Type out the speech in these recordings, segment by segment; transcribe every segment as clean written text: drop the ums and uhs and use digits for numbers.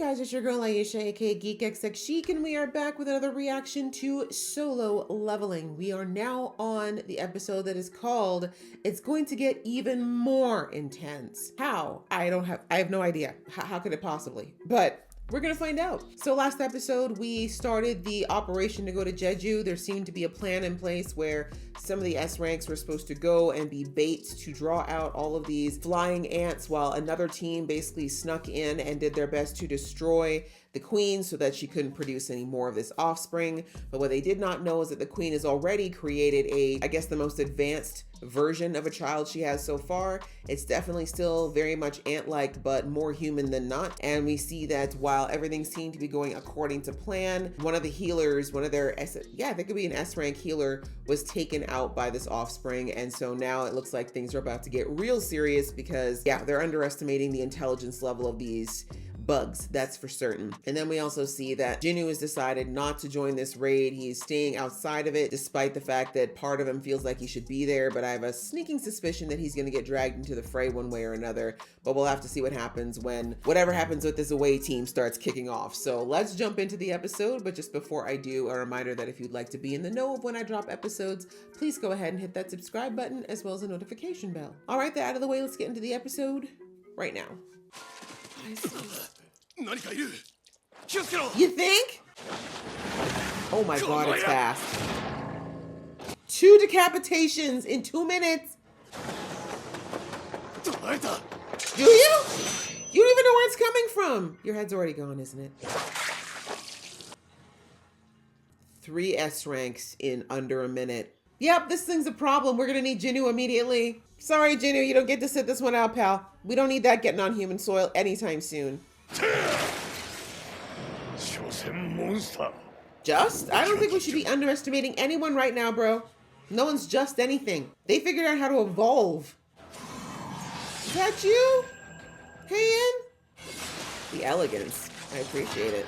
guys, it's your girl Aisha, aka GeekXX Chic, and we are back with another reaction to Solo Leveling. We are now on the episode that is called It's Going to Get Even More Intense. How? I have no idea. How could it possibly? But we're gonna find out. So last episode, we started the operation to go to Jeju. There seemed to be a plan in place where some of the S ranks were supposed to go and be baits to draw out all of these flying ants, while another team basically snuck in and did their best to destroy the queen so that she couldn't produce any more of this offspring. But what they did not know is that the queen has already created I guess the most advanced version of a child she has so far. It's definitely still very much ant-like, but more human than not. And we see that while everything seemed to be going according to plan, one of the healers, one of their I think it could be an S rank healer, was taken out by this offspring. And so now it looks like things are about to get real serious because they're underestimating the intelligence level of these bugs, that's for certain. And then we also see that Jinwoo has decided not to join this raid. He's staying outside of it, despite the fact that part of him feels like he should be there, but I have a sneaking suspicion that he's gonna get dragged into the fray one way or another. But we'll have to see what happens when whatever happens with this away team starts kicking off. So let's jump into the episode. But just before I do, a reminder that if you'd like to be in the know of when I drop episodes, please go ahead and hit that subscribe button as well as the notification bell. All right, that out of the way, let's get into the episode right now. You think? Oh my god, it's fast. 2 decapitations in 2 minutes. Do you? You don't even know where it's coming from. Your head's already gone, isn't it? 3 S ranks in under a minute. Yep, this thing's a problem. We're gonna need Jinwoo immediately. Sorry, Jinwoo, you don't get to sit this one out, pal. We don't need that getting on human soil anytime soon. Just? I don't think we should be underestimating anyone right now, bro. No one's just anything. They figured out how to evolve. Is that you? Heian? The elegance. I appreciate it.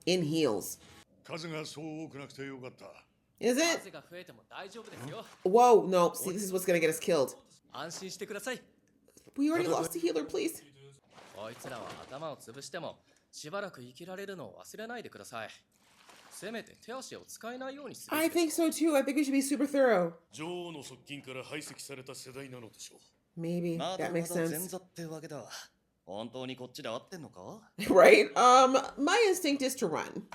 In heels. Is it? Whoa, no. See, this is what's gonna get us killed. We already lost a healer, please. I think so too. I think we should be super thorough. Maybe. That makes sense. Right? My instinct is to run.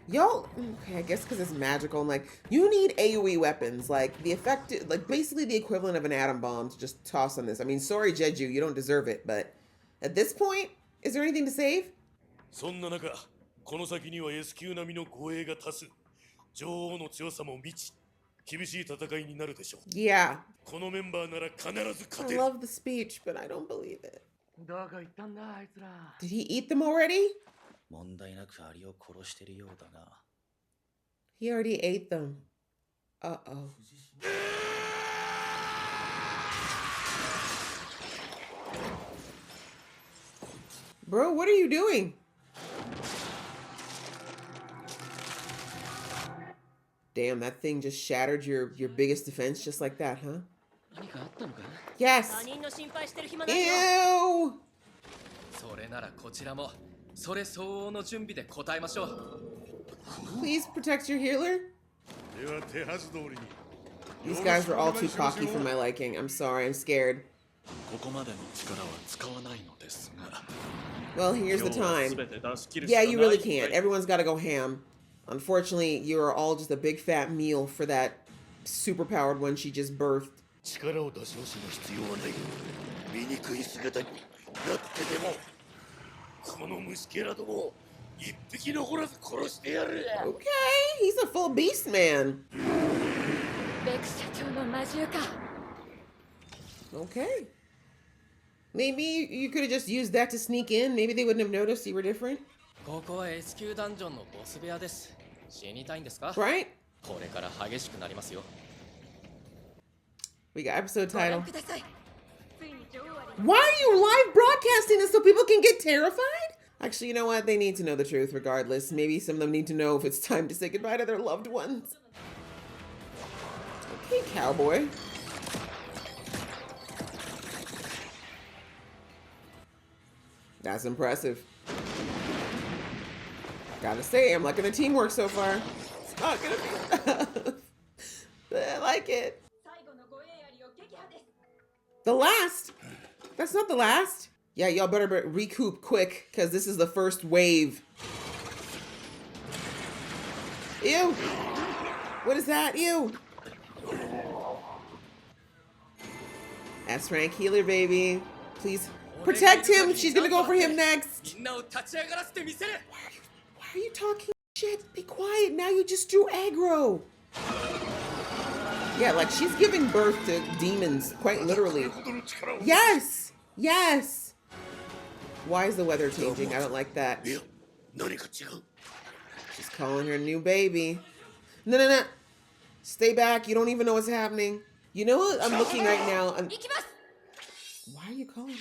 Yo, okay, I guess because it's magical and like you need AoE weapons, like the effect, like basically the equivalent of an atom bomb to just toss on this. I mean, sorry, Jeju, you don't deserve it, but at this point, is there anything to save? Yeah. I love the speech, but I don't believe it. Did he eat them already? He already ate them. Uh-oh. Bro, what are you doing? Damn, that thing just shattered your biggest defense just like that, huh? Yes. Ew. Please protect your healer. These guys were all too cocky for my liking. I'm sorry, I'm scared. Well, here's the time. Yeah, you really can't. Everyone's got to go ham. Unfortunately, you are all just a big fat meal for that superpowered one she just birthed. Okay, he's a full beast man. Okay. Maybe you could have just used that to sneak in. Maybe they wouldn't have noticed you were different. Right? We got episode title. Why are you live broadcasting this so people can get terrified? Actually, you know what? They need to know the truth regardless. Maybe some of them need to know if it's time to say goodbye to their loved ones. Okay, cowboy. That's impressive. Gotta say, I'm liking the teamwork so far. It's not gonna be enough. But I like it. The last? That's not the last. Yeah, y'all better recoup quick, because this is the first wave. Ew. What is that? Ew. S-rank healer, baby. Please protect him. She's gonna go for him next. Why are you talking shit? Be quiet. Now you just drew aggro. Yeah, like she's giving birth to demons, quite literally. Yes. Yes. Why is the weather changing? I don't like that. She's calling her new baby. No, no, no. Stay back. You don't even know what's happening. You know what? I'm looking right now. Why are you calling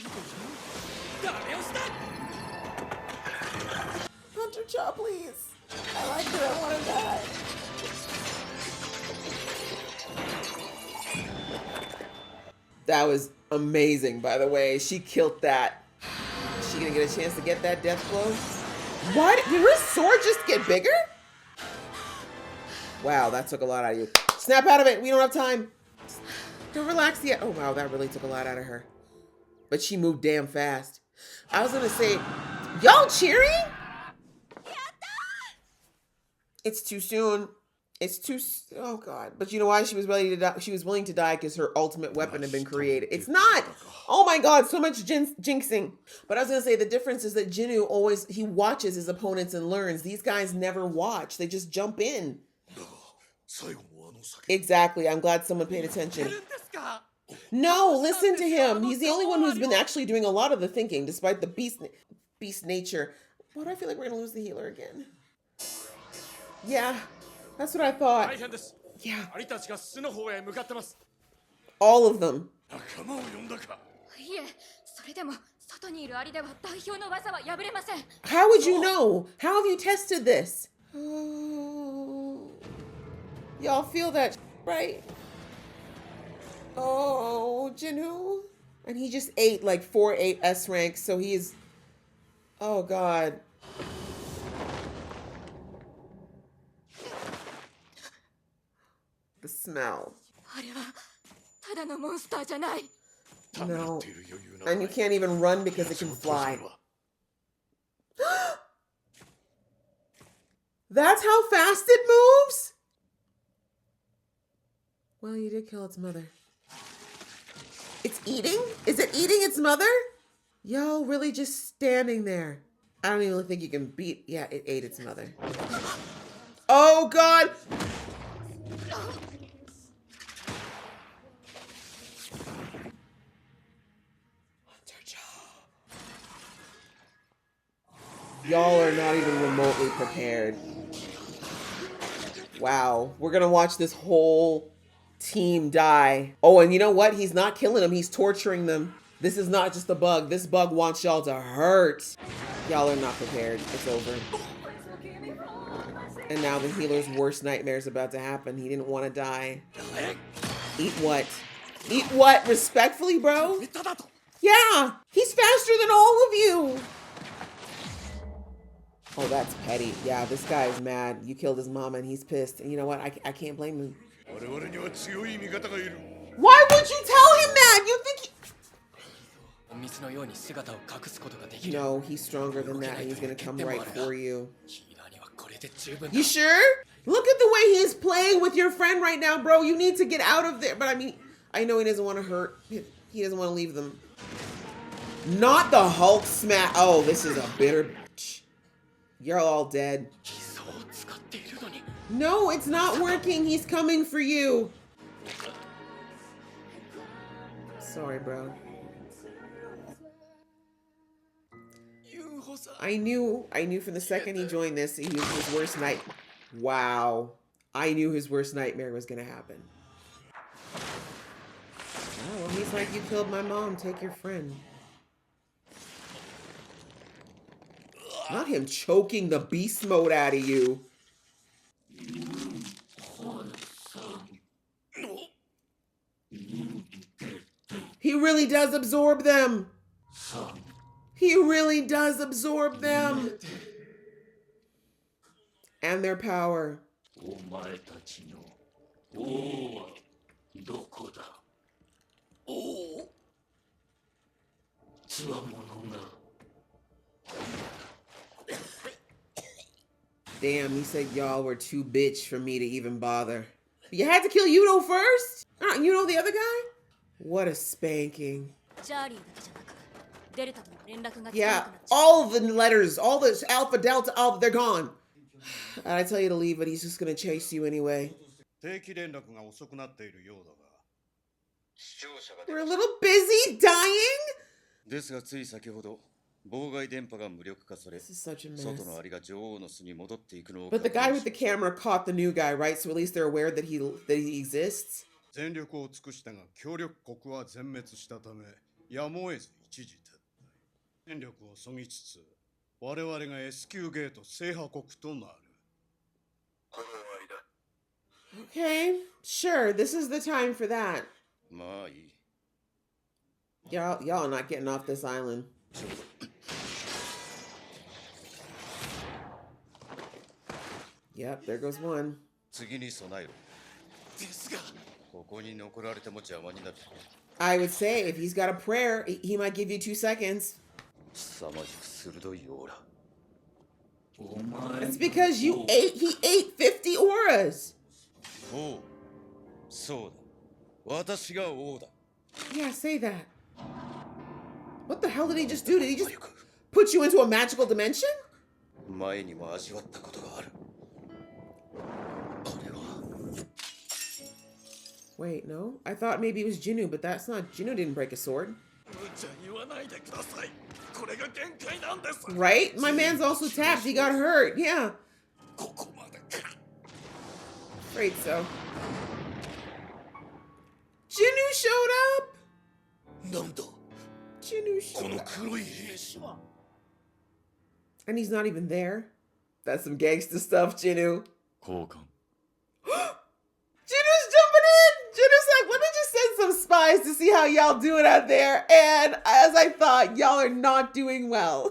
Hunter Chaw, please. I like her. I want to die. That was amazing, by the way. She killed that. Is she gonna get a chance to get that death blow? What? Did her sword just get bigger? Wow, that took a lot out of you. Snap out of it. We don't have time. Don't relax yet. Oh, wow, that really took a lot out of her. But she moved damn fast. I was gonna say, y'all cheering? It's too soon. It's too, oh God. But you know why she was ready to die? She was willing to die because her ultimate weapon had been created. It's not. Oh my God, so much jinxing. But I was gonna say the difference is that Jinnu always, he watches his opponents and learns. These guys never watch. They just jump in. Exactly. I'm glad someone paid attention. No, listen to him. He's the only one who's been actually doing a lot of the thinking, despite the beast nature. Why do I feel like we're gonna lose the healer again? Yeah, that's what I thought. Yeah. All of them. How would you know? How have you tested this? Oh. Y'all feel that, right? Oh, Jinnu. And he just ate like 4-8 S ranks, so he's... Oh, God. The smell. No. And you can't even run because it can fly. That's how fast it moves? Well, you did kill its mother. It's eating? Is it eating its mother? Yo, really just standing there. I don't even think you can beat... Yeah, it ate its mother. Oh, God! Y'all are not even remotely prepared. Wow. We're gonna watch this whole team die. Oh, and you know what? He's not killing them. He's torturing them. This is not just a bug. This bug wants y'all to hurt. Y'all are not prepared. It's over. And now the healer's worst nightmare is about to happen. He didn't want to die. Eat what? Eat what? Respectfully, bro? Yeah. He's faster than all of you. Oh, that's petty. Yeah, this guy is mad. You killed his mama and he's pissed. And you know what? I can't blame him. Why would you tell him that? You think No, he's stronger than that and he's gonna come right for you. You sure? Look at the way he's playing with your friend right now, bro. You need to get out of there. But I mean, I know he doesn't want to hurt. He doesn't want to leave them. Not the Hulk smash. Oh, this is a bitter... You're all dead. No, it's not working. He's coming for you. Sorry, bro. I knew from the second he joined this, he was his worst night. Wow. I knew his worst nightmare was going to happen. Oh, well, he's like, you killed my mom. Take your friend. Not him choking the beast mode out of you. He really does absorb them. He really does absorb them and their power. お前たちの王はどこだ。王つわものが。 Damn, he said y'all were too bitch for me to even bother. You had to kill Yuno first? Yuno the other guy? What a spanking. Yeah, all the letters, all the Alpha, Delta, Alpha, they're gone. I tell you to leave, but he's just gonna chase you anyway. We're a little busy dying? This is such a mess. But the guy with the camera caught the new guy, right? So at least they're aware that he exists. 全力を尽くしたが協力国は全滅したためやむを得ず一時撤退。戦力をそぎつつ我々が S 級ゲート制覇国となる。この間。Okay, sure. This is the time for that. まあいい。Y'all are not getting off this island. Yep, there goes one. 次に備えろ。ですが。 I would say if he's got a prayer, he might give you 2 seconds. It's because he ate 50 auras. Yeah, say that. What the hell did he just do? Did he just put you into a magical dimension? Wait, no? I thought maybe it was Jinu, but that's not. Jinu didn't break a sword. Right? My man's also tapped. He got hurt. Yeah. Afraid so. Jinu showed up? Jinu showed up. And he's not even there. That's some gangster stuff, Jinu. Jinu's jumping in! Jinu's like, let me just send some spies to see how y'all doing out there. And as I thought, y'all are not doing well.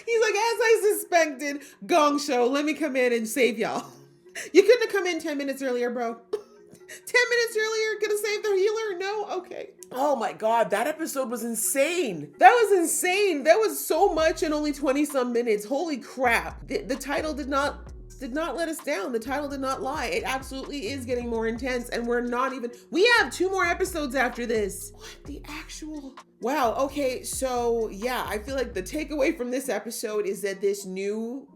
He's like, as I suspected, Gong Show, let me come in and save y'all. You couldn't have come in 10 minutes earlier, bro. 10 minutes earlier, could have saved the healer? No? Okay. Oh my God, that episode was insane. That was insane. There was so much in only 20 some minutes. Holy crap. The title did not let us down. The title did not lie. It absolutely is getting more intense, and we have 2 more episodes after this. What the actual? Wow. Okay. So yeah, I feel like the takeaway from this episode is that this new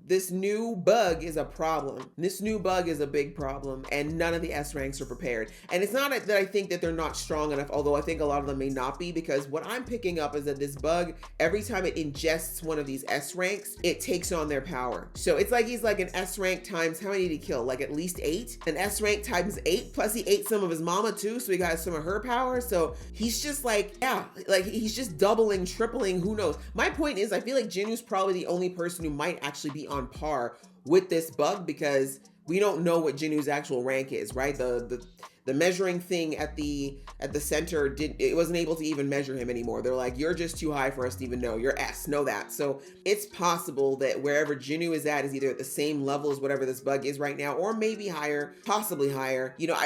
bug is a problem. This new bug is a big problem, and none of the S ranks are prepared. And it's not that I think that they're not strong enough, although I think a lot of them may not be, because what I'm picking up is that this bug, every time it ingests one of these S ranks, it takes on their power. So it's like he's like an S rank times, how many did he kill? Like at least 8? An S rank times 8, plus he ate some of his mama too, so he got some of her power. So he's just like, yeah, like he's just doubling, tripling, who knows. My point is, I feel like Jinu's probably the only person who might actually be on par with this bug, because we don't know what Jinu's actual rank is, right? The measuring thing at the center wasn't able to even measure him anymore. They're like, you're just too high for us to even know. You're S, know that. So it's possible that wherever Jinu is at is either at the same level as whatever this bug is right now, or maybe higher, possibly higher. You know,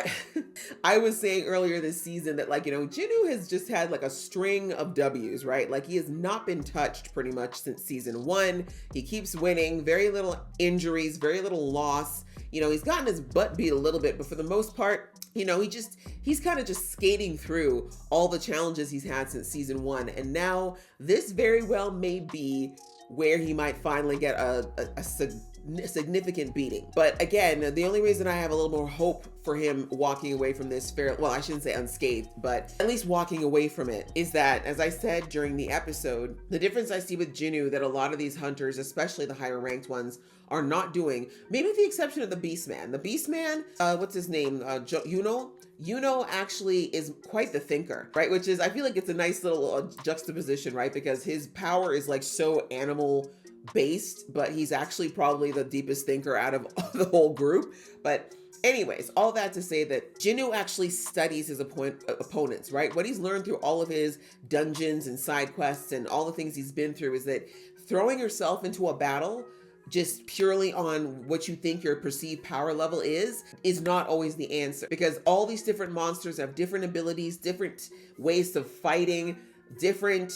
I was saying earlier this season that, like, you know, Jinu has just had like a string of W's, right? Like he has not been touched pretty much since season 1. He keeps winning, very little injuries, very little loss. You know, he's gotten his butt beat a little bit, but for the most part, you know, he's kind of just skating through all the challenges he's had since season 1. And now this very well may be where he might finally get a significant beating. But again, the only reason I have a little more hope for him walking away from this well, I shouldn't say unscathed, but at least walking away from it, is that, as I said during the episode, the difference I see with Jinu that a lot of these hunters, especially the higher ranked ones, are not doing, maybe with the exception of the Beastman. The Beastman, what's his name? Yuno actually is quite the thinker, right? Which is, I feel like it's a nice little juxtaposition, right? Because his power is like so animal based, but he's actually probably the deepest thinker out of the whole group. But Anyways, all that to say that Jinwoo actually studies his opponents, right? What he's learned through all of his dungeons and side quests and all the things he's been through is that throwing yourself into a battle just purely on what you think your perceived power level is not always the answer, because all these different monsters have different abilities, different ways of fighting, different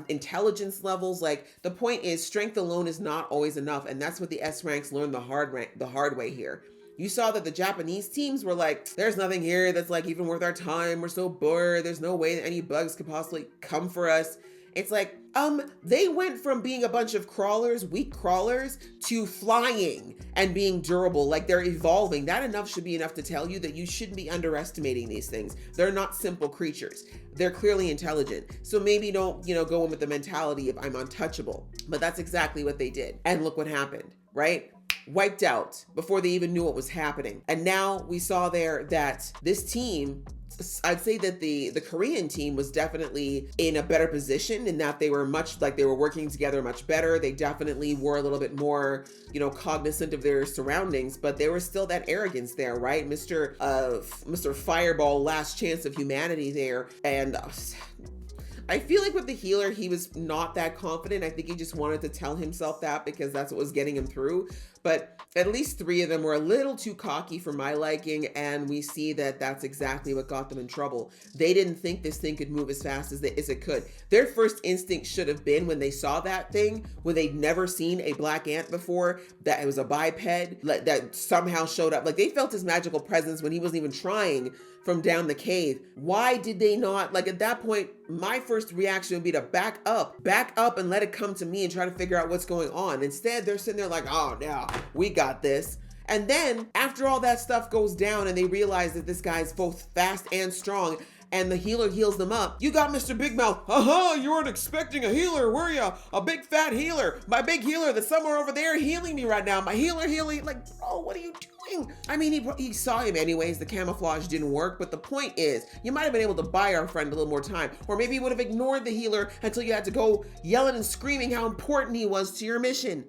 intelligence levels. Like, the point is, strength alone is not always enough, and that's what the S ranks learned the hard way here. You saw that the Japanese teams were like, there's nothing here that's like even worth our time. We're so bored. There's no way that any bugs could possibly come for us. It's like, they went from being a bunch of crawlers, weak crawlers, to flying and being durable. Like, they're evolving. That enough should be enough to tell you that you shouldn't be underestimating these things. They're not simple creatures. They're clearly intelligent. So maybe don't, go in with the mentality of I'm untouchable. But that's exactly what they did. And look what happened, right? Wiped out before they even knew what was happening. And now we saw there that this team, I'd say that the Korean team was definitely in a better position in that they were working together much better. They definitely were a little bit more, cognizant of their surroundings, but there was still that arrogance there, right? Mr. Fireball, last chance of humanity there. And I feel like with the healer, he was not that confident. I think he just wanted to tell himself that because that's what was getting him through. But at least 3 of them were a little too cocky for my liking, and we see that that's exactly what got them in trouble. They didn't think this thing could move as fast as it could. Their first instinct should have been, when they saw that thing, when they'd never seen a black ant before, that it was a biped that somehow showed up. Like, they felt his magical presence when he wasn't even trying from down the cave. Why did they not, at that point, my first reaction would be to back up and let it come to me and try to figure out what's going on. Instead, they're sitting there like, oh, no, we got this. And then after all that stuff goes down and they realize that this guy's both fast and strong, and the healer heals them up, you got Mr. Big Mouth. You weren't expecting a healer, were ya? A big fat healer. My big healer that's somewhere over there healing me right now. My healer healing. Like, bro, what are you doing? I mean, he saw him anyways. The camouflage didn't work. But the point is, you might have been able to buy our friend a little more time. Or maybe you would have ignored the healer until you had to go yelling and screaming how important he was to your mission.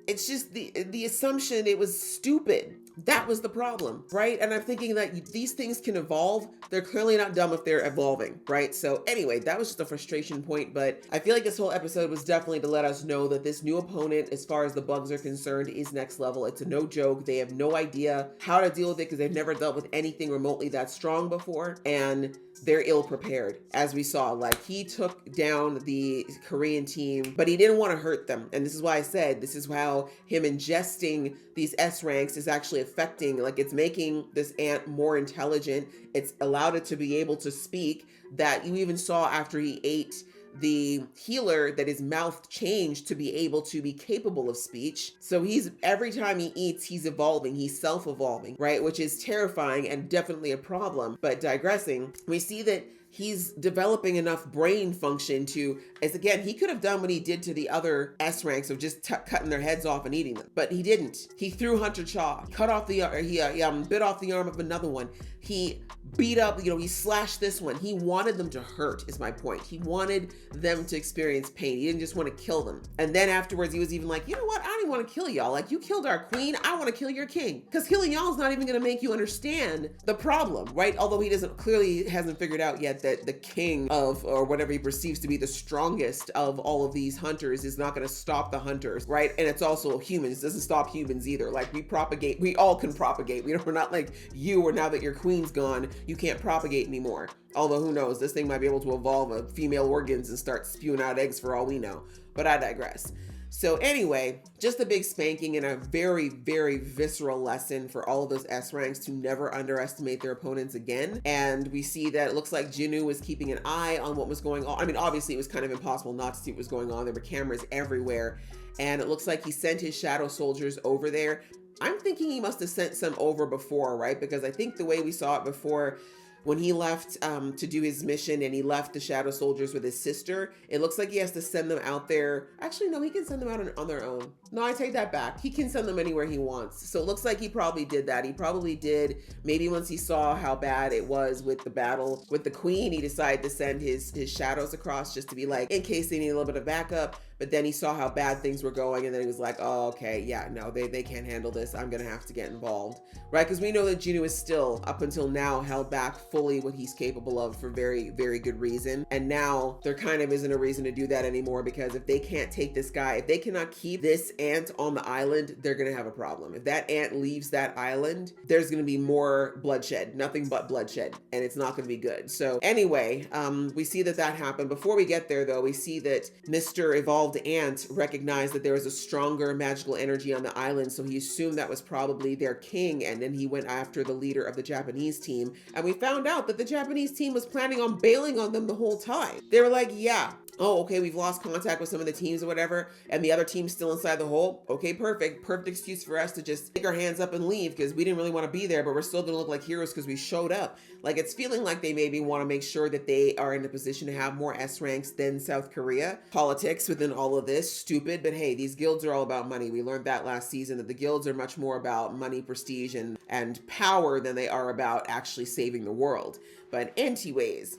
It's just the assumption, it was stupid. That was the problem, right? And I'm thinking that these things can evolve. They're clearly not dumb if they're evolving, right? So anyway, that was just a frustration point, but I feel like this whole episode was definitely to let us know that this new opponent, as far as the bugs are concerned, is next level. It's a no joke. They have no idea how to deal with it because they've never dealt with anything remotely that strong before, and they're ill prepared. As we saw, like, he took down the Korean team, but he didn't want to hurt them. And this is why I said, this is how him ingesting these S ranks is actually affecting, like, it's making this ant more intelligent. It's allowed it to be able to speak, that you even saw after he ate the healer that his mouth changed to be able to be capable of speech. So every time he eats, he's evolving, he's self-evolving, right? Which is terrifying and definitely a problem. But digressing, we see that he's developing enough brain function to, as again, he could have done what he did to the other S ranks of just cutting their heads off and eating them, but he didn't. He threw Hunter Chaw, cut off he bit off the arm of another one. He beat up, he slashed this one. He wanted them to hurt, is my point. He wanted them to experience pain. He didn't just want to kill them. And then afterwards, he was even like, you know what? I don't even want to kill y'all. Like, you killed our queen. I want to kill your king. Because killing y'all is not even going to make you understand the problem, right? Although he clearly hasn't figured out yet that the king of, or whatever he perceives to be the strongest of all of these hunters, is not going to stop the hunters, right? And it's also humans. It doesn't stop humans either. Like, we all can propagate. We're not like you, or now that your queen's gone, you can't propagate anymore. Although who knows, this thing might be able to evolve female organs and start spewing out eggs for all we know. But I digress. So anyway, just a big spanking and a very, very visceral lesson for all of those S ranks to never underestimate their opponents again. And we see that it looks like Jinwoo was keeping an eye on what was going on. I mean, obviously it was kind of impossible not to see what was going on. There were cameras everywhere. And it looks like he sent his shadow soldiers over there. I'm thinking he must have sent some over before, right? Because I think the way we saw it before, when he left to do his mission and he left the shadow soldiers with his sister, it looks like he has to send them out there. Actually, no, he can send them out on their own. No, I take that back. He can send them anywhere he wants. So it looks like he probably did that. He probably did. Maybe once he saw how bad it was with the battle with the queen, he decided to send his shadows across just to be like, in case they need a little bit of backup. but then he saw how bad things were going, and then he was like, oh, okay, yeah, no, they can't handle this. I'm gonna have to get involved, right? Because we know that Jinoo is still, up until now, held back fully what he's capable of for very, very good reason. And now there kind of isn't a reason to do that anymore, because if they can't take this guy, if they cannot keep this ant on the island, they're gonna have a problem. If that ant leaves that island, there's gonna be more bloodshed, nothing but bloodshed, and it's not gonna be good. So anyway, we see that happened. Before we get there though, we see that Mr. Evolved Ant recognized that there was a stronger magical energy on the island, so he assumed that was probably their king, and then he went after the leader of the Japanese team, and we found out that the Japanese team was planning on bailing on them the whole time. They were like, yeah, oh, okay, we've lost contact with some of the teams or whatever, and the other team's still inside the hole. Okay, perfect excuse for us to just take our hands up and leave, because we didn't really want to be there, but we're still gonna look like heroes because we showed up. Like, it's feeling like they maybe want to make sure that they are in a position to have more S ranks than South Korea. Politics within all of this, stupid, but hey, these guilds are all about money. We learned that last season, that the guilds are much more about money, prestige, and power than they are about actually saving the world. But anyways,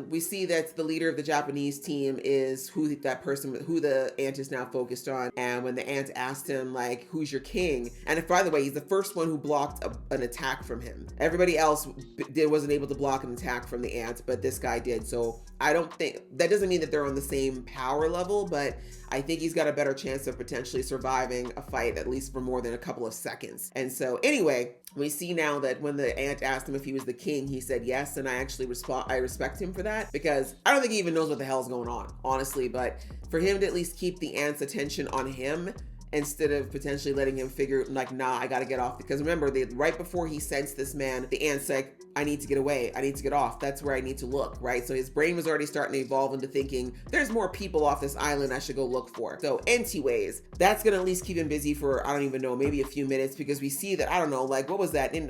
we see that the leader of the Japanese team is who the ant is now focused on. And when the ant asked him, like, who's your king? And if, by the way, he's the first one who blocked an attack from him. Everybody else wasn't able to block an attack from the ant, but this guy did. So I don't think, that doesn't mean that they're on the same power level, but I think he's got a better chance of potentially surviving a fight, at least for more than a couple of seconds. And so anyway, we see now that when the ant asked him if he was the king, he said yes, and I respect him for that, because I don't think he even knows what the hell's going on, honestly. But for him to at least keep the ant's attention on him, instead of potentially letting him figure, like, nah, I gotta get off. Because remember, right before he sensed this man, the ant's like, I need to get away. I need to get off. That's where I need to look, right? So his brain was already starting to evolve into thinking, there's more people off this island I should go look for. So anyways, that's gonna at least keep him busy for, I don't even know, maybe a few minutes, because we see that, I don't know, like, what was that? In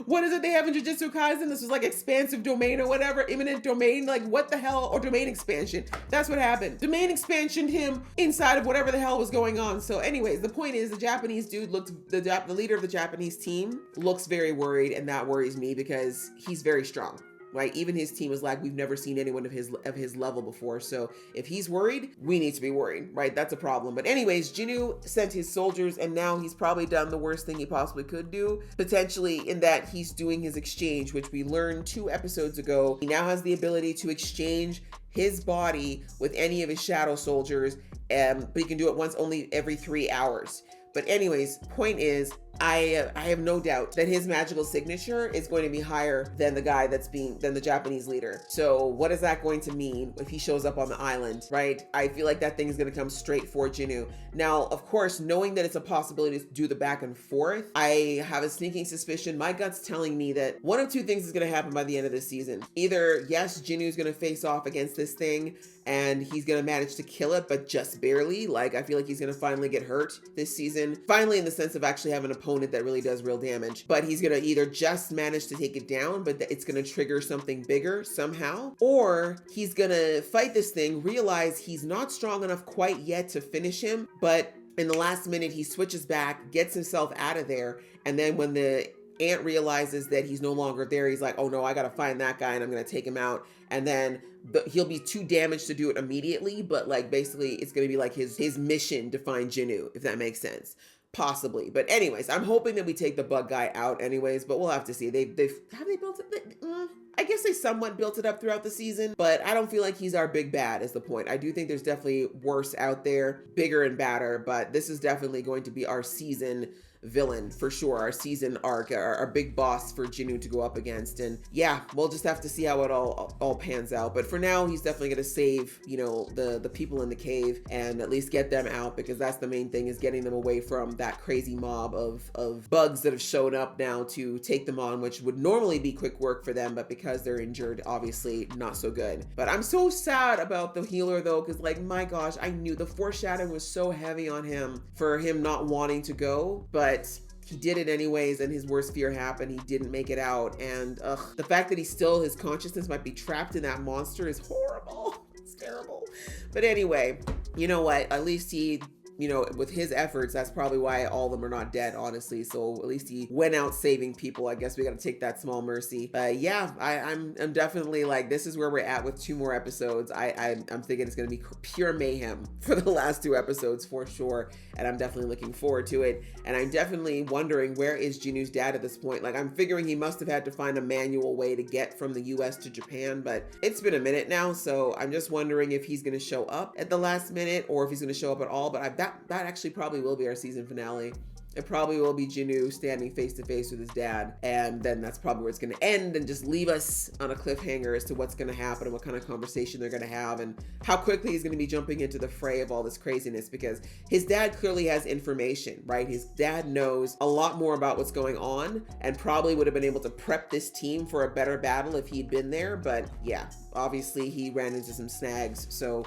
what is it they have in Jujutsu Kaisen? This was like expansive domain or whatever, imminent domain, like what the hell? Or domain expansion. That's what happened. Domain expansioned him inside of whatever the hell was going on. So anyways, the point is, the Japanese dude the leader of the Japanese team looks very worried, and that worries me because he's very strong, right? Even his team is like, we've never seen anyone of his level before. So if he's worried, we need to be worried, right? That's a problem. But anyways, Jinoo sent his soldiers, and now he's probably done the worst thing he possibly could do, potentially, in that he's doing his exchange, which we learned 2 episodes ago. He now has the ability to exchange his body with any of his shadow soldiers, but he can do it once only every 3 hours. But anyways, point is, I have no doubt that his magical signature is going to be higher than the Japanese leader. So what is that going to mean if he shows up on the island, right? I feel like that thing is going to come straight for Jinoo. Now, of course, knowing that it's a possibility to do the back and forth, I have a sneaking suspicion. My gut's telling me that one of 2 things is going to happen by the end of this season. Either, yes, Jinoo's going to face off against this thing, and he's going to manage to kill it, but just barely. Like, I feel like he's going to finally get hurt this season. Finally, in the sense of actually having an opponent that really does real damage. But he's going to either just manage to take it down, but it's going to trigger something bigger somehow, or he's going to fight this thing, realize he's not strong enough quite yet to finish him, but in the last minute, he switches back, gets himself out of there, and then when the ant realizes that he's no longer there, he's like, oh no, I gotta find that guy and I'm gonna take him out. And then he'll be too damaged to do it immediately, but like basically it's gonna be like his mission to find Jinoo, if that makes sense. Possibly. But anyways, I'm hoping that we take the bug guy out anyways, but we'll have to see. Have they built it? I guess they somewhat built it up throughout the season, but I don't feel like he's our big bad is the point. I do think there's definitely worse out there, bigger and badder, but this is definitely going to be our season villain for sure, our season arc, our big boss for Jinoo to go up against. And yeah, we'll just have to see how it all pans out. But for now, he's definitely going to save, you know, the people in the cave and at least get them out, because that's the main thing, is getting them away from that crazy mob of bugs that have shown up now to take them on, which would normally be quick work for them, but because they're injured, obviously not so good. But I'm so sad about the healer though, because like, my gosh, I knew the foreshadowing was so heavy on him for him not wanting to go, but he did it anyways, and his worst fear happened. He didn't make it out, and the fact that his consciousness might be trapped in that monster is horrible. It's terrible. But anyway, you know what? At least he you know, with his efforts, that's probably why all of them are not dead, honestly. So at least he went out saving people. I guess we got to take that small mercy. But yeah, I'm definitely like, this is where we're at with 2 more episodes. I'm thinking it's going to be pure mayhem for the last 2 episodes for sure. And I'm definitely looking forward to it. And I'm definitely wondering, where is Jinu's dad at this point? Like, I'm figuring he must have had to find a manual way to get from the US to Japan, but it's been a minute now. So I'm just wondering if he's going to show up at the last minute or if he's going to show up at all. But that actually probably will be our season finale. It probably will be Jinu standing face to face with his dad, and then that's probably where it's going to end and just leave us on a cliffhanger as to what's going to happen and what kind of conversation they're going to have and how quickly he's going to be jumping into the fray of all this craziness, because his dad clearly has information, right? His dad knows a lot more about what's going on and probably would have been able to prep this team for a better battle if he'd been there. But yeah, obviously he ran into some snags. So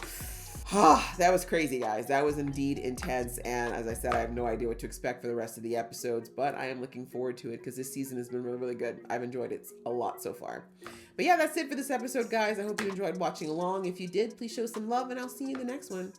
that was crazy, guys. That was indeed intense. And as I said, I have no idea what to expect for the rest of the episodes, but I am looking forward to it because this season has been really, really good. I've enjoyed it a lot so far. But yeah, that's it for this episode, guys. I hope you enjoyed watching along. If you did, please show some love and I'll see you in the next one.